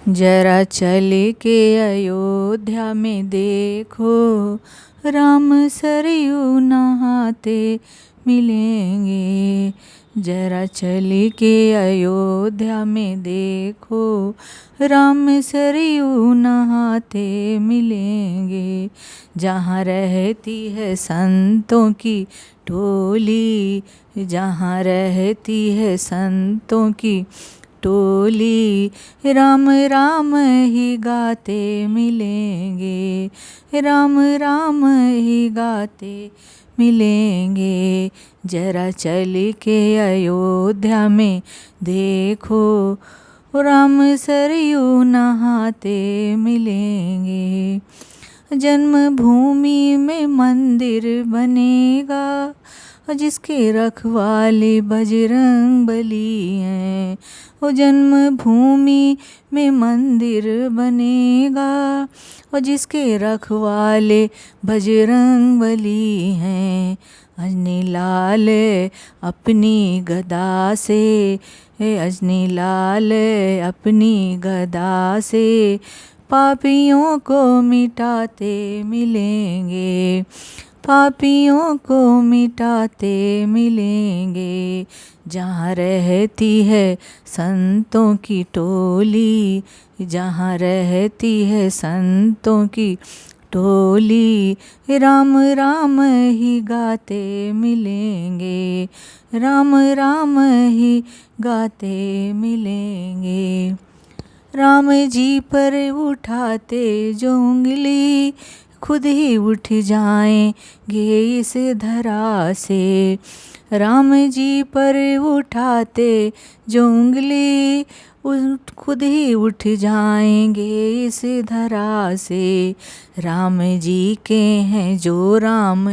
जरा चल के अयोध्या में देखो, राम सरयू नहाते मिलेंगे। जरा चल के अयोध्या में देखो, राम सरयू नहाते मिलेंगे। जहाँ रहती है संतों की टोली, जहाँ रहती है संतों की टोली, राम राम ही गाते मिलेंगे, राम राम ही गाते मिलेंगे। जरा चल के अयोध्या में देखो, राम सरयू नहाते मिलेंगे। जन्मभूमि में मंदिर बनेगा, जिसके रखवाले बजरंग बली हैं। वो जन्मभूमि में मंदिर बनेगा, और जिसके रखवाले बजरंग बली हैं। अजनी लाल अपनी गदा से, अजनी लाल अपनी गदा से पापियों को मिटाते मिलेंगे, पापियों को मिटाते मिलेंगे। जहाँ रहती है संतों की टोली, जहाँ रहती है संतों की टोली, राम राम ही गाते मिलेंगे, राम राम ही गाते मिलेंगे। राम जी पर उठाते जो उंगली, खुद ही उठ जाएंगे इस धरा से। राम जी पर उठाते जो उंगली, खुद ही उठ जाएंगे इस धरा से। राम जी के हैं जो राम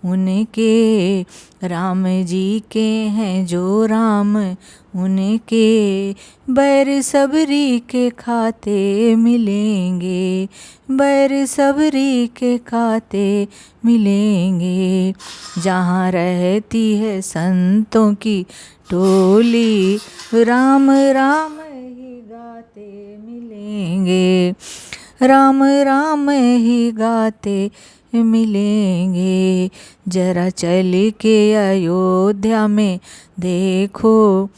उनके, राम जी के हैं जो राम उनके, बैर सबरी के खाते मिलेंगे, बैर सबरी के खाते मिलेंगे। जहाँ रहती है संतों की टोली, राम राम ही गाते मिलेंगे, राम राम ही गाते मिलेंगे। जरा चल के अयोध्या में देखो,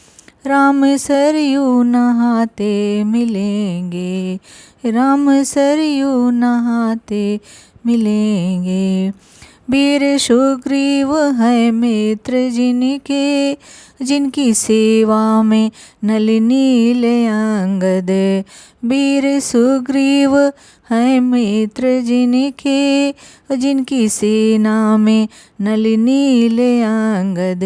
राम सरयू नहाते मिलेंगे, राम सरयू नहाते मिलेंगे। वीर सुग्रीव है मित्र जिनके, जिनकी सेवा में नल नील अंगद। वीर सुग्रीव है मित्र जिनके, जिनकी सेना में नल नील अंगद।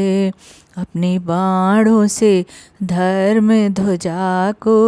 अपने बाणों से धर्म ध्वजा को,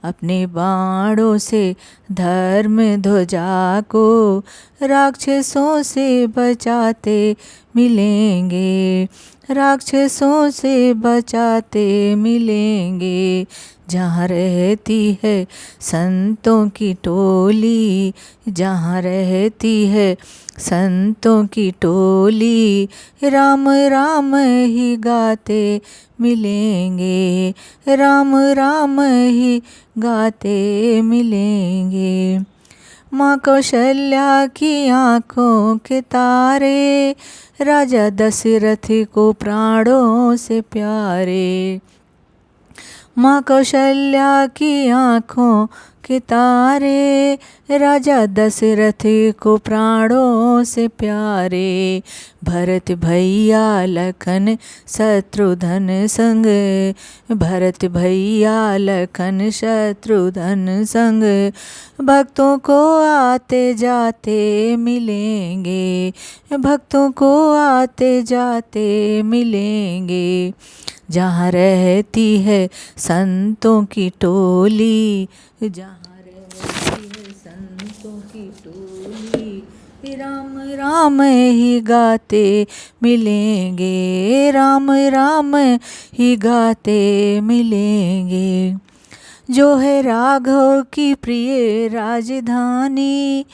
अपने बाणों से धर्म ध्वजा को राक्षसों से बचाते मिलेंगे, राक्षसों से बचाते मिलेंगे। जहाँ रहती है संतों की टोली, जहाँ रहती है संतों की टोली, राम राम ही गाते मिलेंगे, राम राम ही गाते मिलेंगे। माँ कौशल्या की आँखों के तारे, राजा दशरथ को प्राणों से प्यारे। माँ कौशल्या की आँखों के तारे, राजा दशरथ को प्राणों से प्यारे। भरत भैया लखन शत्रुघ्न संग, भरत भैया लखन शत्रुघ्न संग, भक्तों को आते जाते मिलेंगे, भक्तों को आते जाते मिलेंगे। जहाँ रहती है संतों की टोली, जहाँ रहती है संतों की टोली, राम राम ही गाते मिलेंगे, राम राम ही गाते मिलेंगे। जो है राघव की प्रिय राजधानी,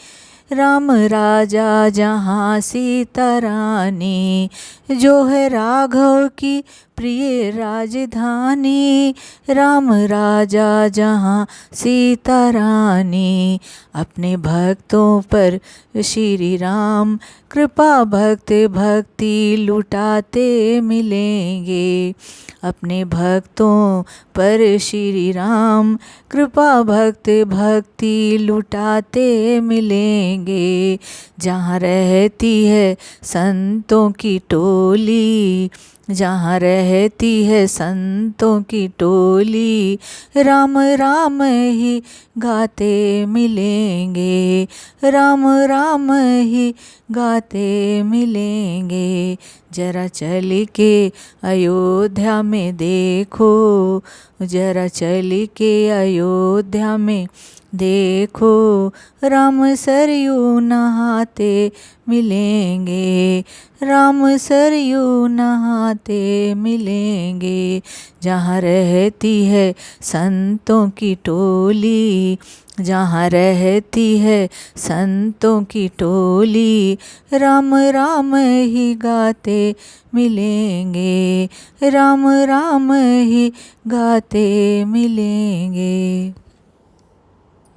राम राजा जहाँ सीता रानी। जो है राघव की प्रिय राजधानी, राम राजा जहाँ सीता रानी। अपने भक्तों पर श्री राम कृपा भक्ति लुटाते मिलेंगे। अपने भक्तों पर श्री राम कृपा भक्ति लुटाते मिलेंगे। जहाँ रहती है संतों की टोली, जहाँ रहती है संतों की टोली, राम राम ही गाते मिलेंगे, राम राम ही गाते मिलेंगे। जरा चल के अयोध्या में देखो, जरा चल के अयोध्या में देखो, राम सरयू नहाते मिलेंगे, राम सरयू नहाते मिलेंगे। जहाँ रहती है संतों की टोली, जहाँ रहती है संतों की टोली, राम राम ही गाते मिलेंगे, राम राम ही गाते मिलेंगे।